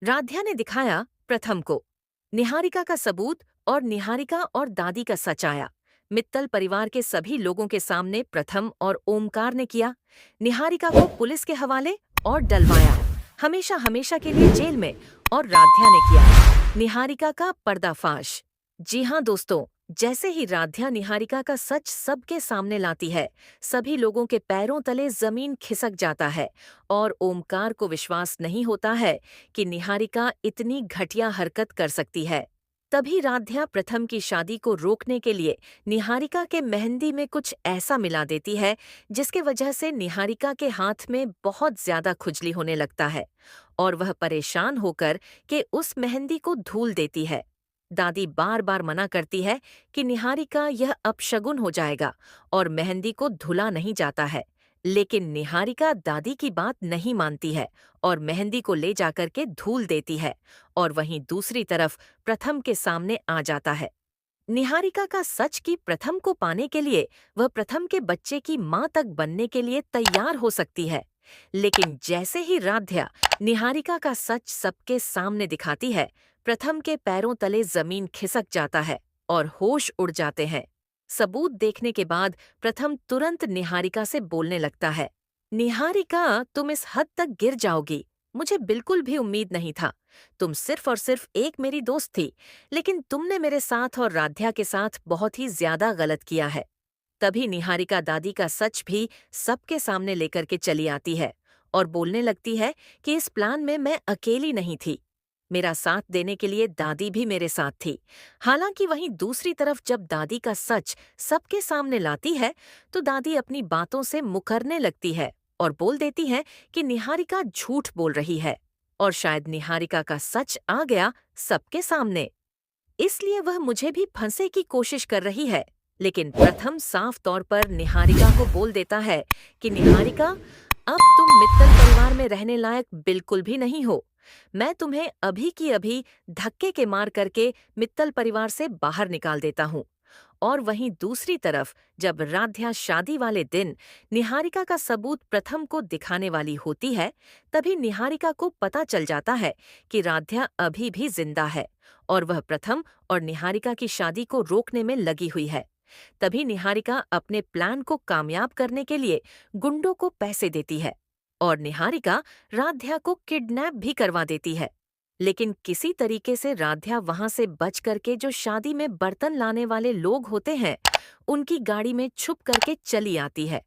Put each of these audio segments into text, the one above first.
राध्या ने दिखाया प्रथम को निहारिका का सबूत और निहारिका और दादी का सच आया। मित्तल परिवार के सभी लोगों के सामने प्रथम और ओमकार ने किया निहारिका को पुलिस के हवाले और डलवाया, हमेशा हमेशा के लिए जेल में। और राध्या ने किया निहारिका का पर्दाफाश। जी हाँ दोस्तों, जैसे ही राध्या निहारिका का सच सबके सामने लाती है, सभी लोगों के पैरों तले जमीन खिसक जाता है और ओमकार को विश्वास नहीं होता है कि निहारिका इतनी घटिया हरकत कर सकती है। तभी राध्या प्रथम की शादी को रोकने के लिए निहारिका के मेहंदी में कुछ ऐसा मिला देती है जिसके वजह से निहारिका के हाथ में बहुत ज्यादा खुजली होने लगता है और वह परेशान होकर के उस मेहंदी को धुल देती है। दादी बार बार मना करती है कि निहारिका यह अपशगुन हो जाएगा और मेहंदी को धुला नहीं जाता है, लेकिन निहारिका दादी की बात नहीं मानती है और मेहंदी को ले जाकर के धूल देती है और वहीं दूसरी तरफ प्रथम के सामने आ जाता है। निहारिका का सच कि प्रथम को पाने के लिए वह प्रथम के बच्चे की मां तक बनने के लिए तैयार हो सकती है, लेकिन जैसे ही राध्या निहारिका का सच सबके सामने दिखाती है, प्रथम के पैरों तले जमीन खिसक जाता है और होश उड़ जाते हैं। सबूत देखने के बाद प्रथम तुरंत निहारिका से बोलने लगता है, निहारिका तुम इस हद तक गिर जाओगी, मुझे बिल्कुल भी उम्मीद नहीं था। तुम सिर्फ और सिर्फ एक मेरी दोस्त थी, लेकिन तुमने मेरे साथ और राध्या के साथ बहुत ही ज्यादा गलत किया है। तभी निहारिका दादी का सच भी सबके सामने लेकर के चली आती है और बोलने लगती है कि इस प्लान में मैं अकेली नहीं थी, मेरा साथ देने के लिए दादी भी मेरे साथ थी। हालांकि वहीं दूसरी तरफ जब दादी का सच सबके सामने लाती है तो दादी अपनी बातों से मुकरने लगती है और बोल देती है कि निहारिका झूठ बोल रही है और शायद निहारिका का सच आ गया सबके सामने, इसलिए वह मुझे भी फंसे की कोशिश कर रही है। लेकिन प्रथम साफ तौर पर निहारिका को बोल देता है कि निहारिका, अब तुम मित्तल परिवार में रहने लायक बिल्कुल भी नहीं हो। मैं तुम्हें अभी की अभी धक्के के मार करके मित्तल परिवार से बाहर निकाल देता हूँ। और वहीं दूसरी तरफ जब राध्या शादी वाले दिन निहारिका का सबूत प्रथम को दिखाने वाली होती है, तभी निहारिका को पता चल जाता है कि राध्या अभी भी जिंदा है और वह प्रथम और निहारिका की शादी को रोकने में लगी हुई है। तभी निहारिका अपने प्लान को कामयाब करने के लिए गुंडों को पैसे देती है और निहारिका राध्या को किडनैप भी करवा देती है। लेकिन किसी तरीके से राध्या वहां से बच करके जो शादी में बर्तन लाने वाले लोग होते हैं, उनकी गाड़ी में छुप करके चली आती है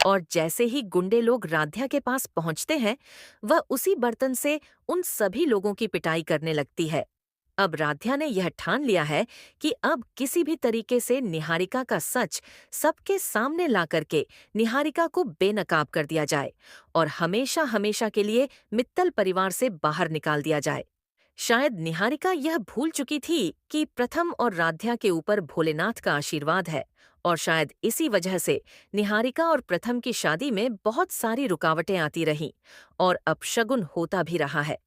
और जैसे ही गुंडे लोग राध्या के पास पहुंचते हैं, वह उसी बर्तन से उन सभी लोगों की पिटाई करने लगती है। अब राध्या ने यह ठान लिया है कि अब किसी भी तरीके से निहारिका का सच सबके सामने ला करके निहारिका को बेनकाब कर दिया जाए और हमेशा हमेशा के लिए मित्तल परिवार से बाहर निकाल दिया जाए। शायद निहारिका यह भूल चुकी थी कि प्रथम और राध्या के ऊपर भोलेनाथ का आशीर्वाद है और शायद इसी वजह से निहारिका और प्रथम की शादी में बहुत सारी रुकावटें आती रहीं और अपशगुन होता भी रहा है।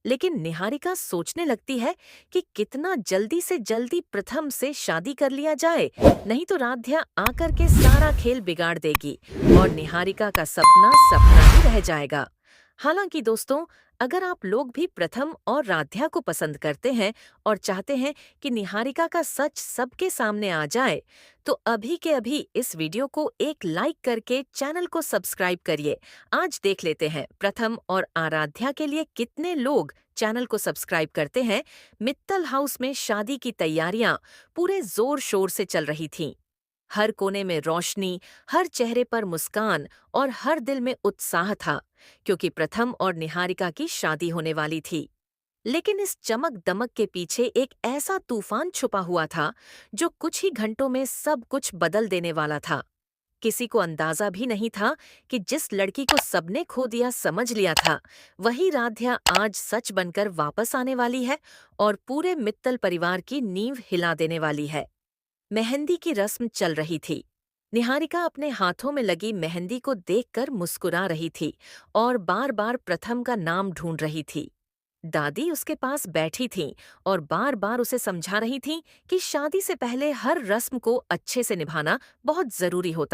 लेकिन निहारिका सोचने लगती है कि कितना जल्दी से जल्दी प्रथम से शादी कर लिया जाए, नहीं तो राध्या आकर के सारा खेल बिगाड़ देगी और निहारिका का सपना सपना ही रह जाएगा। हालांकि दोस्तों, अगर आप लोग भी प्रथम और राध्या को पसंद करते हैं और चाहते हैं कि निहारिका का सच सबके सामने आ जाए, तो अभी के अभी इस वीडियो को एक लाइक करके चैनल को सब्सक्राइब करिए। आज देख लेते हैं प्रथम और आराध्या के लिए कितने लोग चैनल को सब्सक्राइब करते हैं। मित्तल हाउस में शादी की तैयारियां पूरे जोर शोर से चल रही थीं। हर कोने में रोशनी, हर चेहरे पर मुस्कान और हर दिल में उत्साह था, क्योंकि प्रथम और निहारिका की शादी होने वाली थी। लेकिन इस चमक दमक के पीछे एक ऐसा तूफान छुपा हुआ था जो कुछ ही घंटों में सब कुछ बदल देने वाला था। किसी को अंदाजा भी नहीं था कि जिस लड़की को सबने खो दिया समझ लिया था, वही राध्या आज सच बनकर वापस आने वाली है और पूरे मित्तल परिवार की नींव हिला देने वाली है। मेहंदी की रस्म चल रही थी। निहारिका अपने हाथों में लगी मेहंदी को देखकर मुस्कुरा रही थी और बार बार प्रथम का नाम ढूंढ रही थी। दादी उसके पास बैठी थीं और बार बार उसे समझा रही थीं कि शादी से पहले हर रस्म को अच्छे से निभाना बहुत जरूरी होता